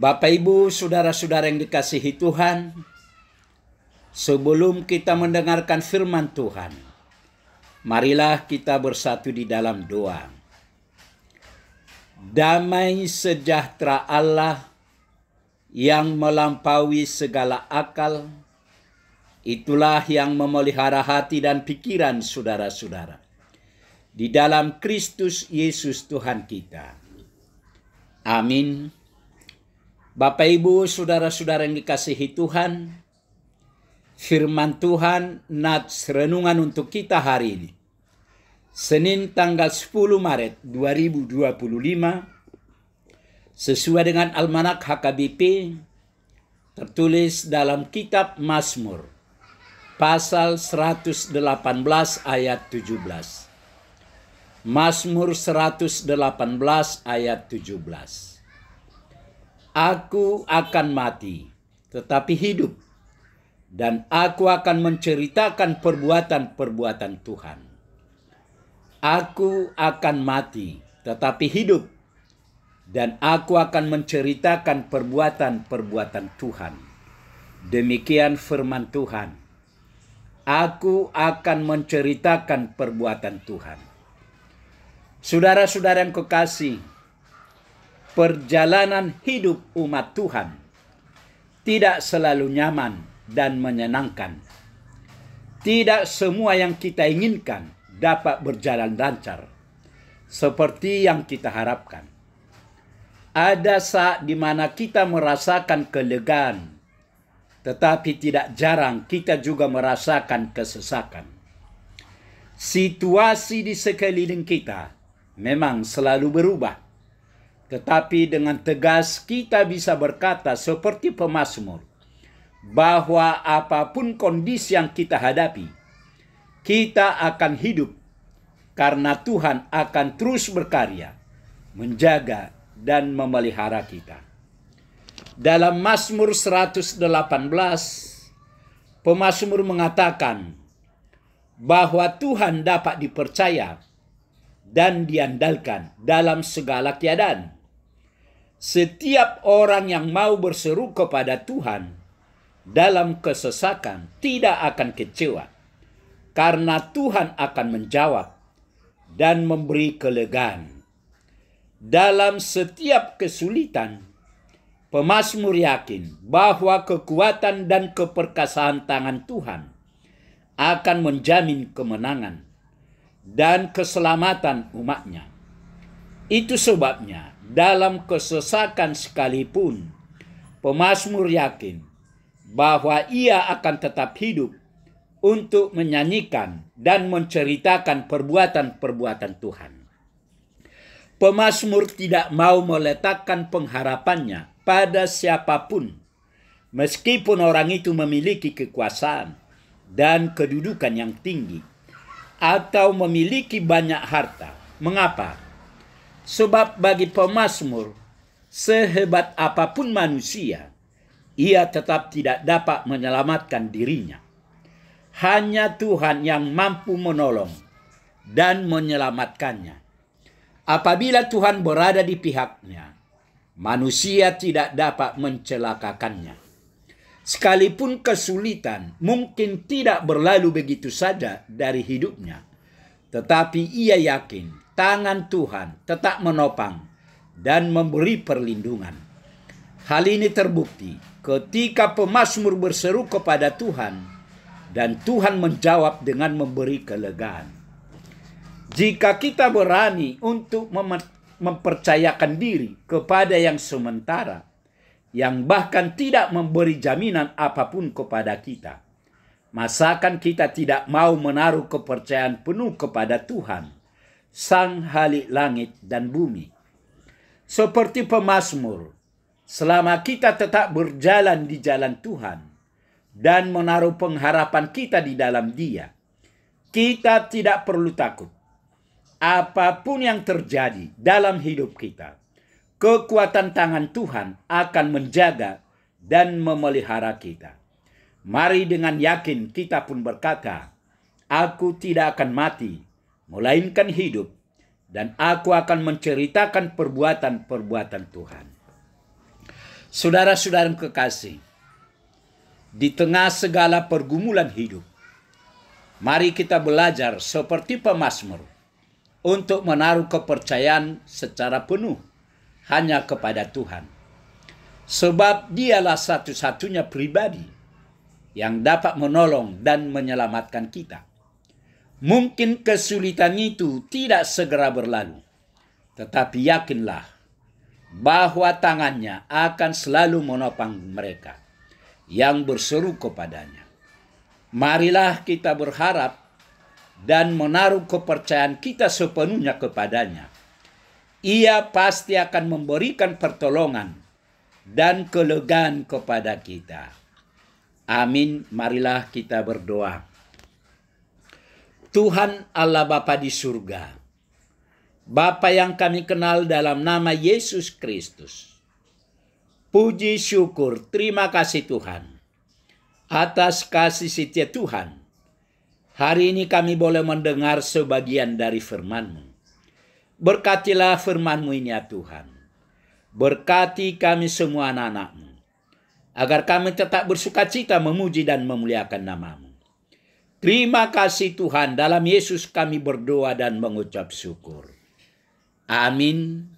Bapak, Ibu, saudara-saudara yang dikasihi Tuhan, sebelum kita mendengarkan firman Tuhan, marilah kita bersatu di dalam doa. Damai sejahtera Allah yang melampaui segala akal, itulah yang memelihara hati dan pikiran saudara-saudara di dalam Kristus Yesus Tuhan kita. Amin. Bapak, Ibu, saudara-saudara yang dikasihi Tuhan, firman Tuhan nats renungan untuk kita hari ini, Senin tanggal 10 Maret 2025, sesuai dengan Almanak HKBP, tertulis dalam kitab Mazmur, pasal 118 ayat 17. Mazmur 118 ayat 17. Aku akan mati, tetapi hidup, dan aku akan menceritakan perbuatan-perbuatan Tuhan. Aku akan mati, tetapi hidup, dan aku akan menceritakan perbuatan-perbuatan Tuhan. Demikian firman Tuhan. Aku akan menceritakan perbuatan Tuhan. Saudara-saudara yang kekasih, perjalanan hidup umat Tuhan tidak selalu nyaman dan menyenangkan. Tidak semua yang kita inginkan dapat berjalan lancar seperti yang kita harapkan. Ada saat di mana kita merasakan kelegaan, tetapi tidak jarang kita juga merasakan kesesakan. Situasi di sekeliling kita memang selalu berubah, tetapi dengan tegas kita bisa berkata seperti pemazmur, bahwa apapun kondisi yang kita hadapi, kita akan hidup karena Tuhan akan terus berkarya, menjaga dan memelihara kita. Dalam Mazmur 118, pemazmur mengatakan bahwa Tuhan dapat dipercaya dan diandalkan dalam segala keadaan. Setiap orang yang mau berseru kepada Tuhan dalam kesesakan tidak akan kecewa, karena Tuhan akan menjawab dan memberi kelegaan. Dalam setiap kesulitan, pemazmur yakin bahwa kekuatan dan keperkasaan tangan Tuhan akan menjamin kemenangan dan keselamatan umatnya. Itu sebabnya dalam kesesakan sekalipun, pemazmur yakin bahwa ia akan tetap hidup untuk menyanyikan dan menceritakan perbuatan-perbuatan Tuhan. Pemazmur tidak mau meletakkan pengharapannya pada siapapun, meskipun orang itu memiliki kekuasaan dan kedudukan yang tinggi, atau memiliki banyak harta. Mengapa? Sebab bagi pemazmur, sehebat apapun manusia, ia tetap tidak dapat menyelamatkan dirinya. Hanya Tuhan yang mampu menolong dan menyelamatkannya. Apabila Tuhan berada di pihaknya, manusia tidak dapat mencelakakannya. Sekalipun kesulitan mungkin tidak berlalu begitu saja dari hidupnya, tetapi ia yakin tangan Tuhan tetap menopang dan memberi perlindungan. Hal ini terbukti ketika pemazmur berseru kepada Tuhan dan Tuhan menjawab dengan memberi kelegaan. Jika kita berani untuk mempercayakan diri kepada yang sementara, yang bahkan tidak memberi jaminan apapun kepada kita, masakan kita tidak mau menaruh kepercayaan penuh kepada Tuhan, Sang Khalik langit dan bumi. Seperti pemazmur, selama kita tetap berjalan di jalan Tuhan dan menaruh pengharapan kita di dalam Dia, kita tidak perlu takut. Apapun yang terjadi dalam hidup kita, kekuatan tangan Tuhan akan menjaga dan memelihara kita. Mari dengan yakin kita pun berkata, aku tidak akan mati, melainkan hidup, dan aku akan menceritakan perbuatan-perbuatan Tuhan. Saudara-saudara yang kekasih, di tengah segala pergumulan hidup, mari kita belajar seperti pemazmur untuk menaruh kepercayaan secara penuh hanya kepada Tuhan. Sebab dialah satu-satunya pribadi yang dapat menolong dan menyelamatkan kita. Mungkin kesulitan itu tidak segera berlalu, tetapi yakinlah bahwa tangannya akan selalu menopang mereka yang berseru kepadanya. Marilah kita berharap dan menaruh kepercayaan kita sepenuhnya kepadanya. Ia pasti akan memberikan pertolongan dan kelegaan kepada kita. Amin. Marilah kita berdoa. Tuhan Allah Bapa di surga, Bapa yang kami kenal dalam nama Yesus Kristus, puji syukur, terima kasih Tuhan atas kasih setia Tuhan. Hari ini kami boleh mendengar sebagian dari firman-Mu. Berkatilah firman-Mu ini ya Tuhan. Berkati kami semua anak-anak-Mu, agar kami tetap bersukacita memuji dan memuliakan nama-Mu. Terima kasih Tuhan, dalam Yesus kami berdoa dan mengucap syukur. Amin.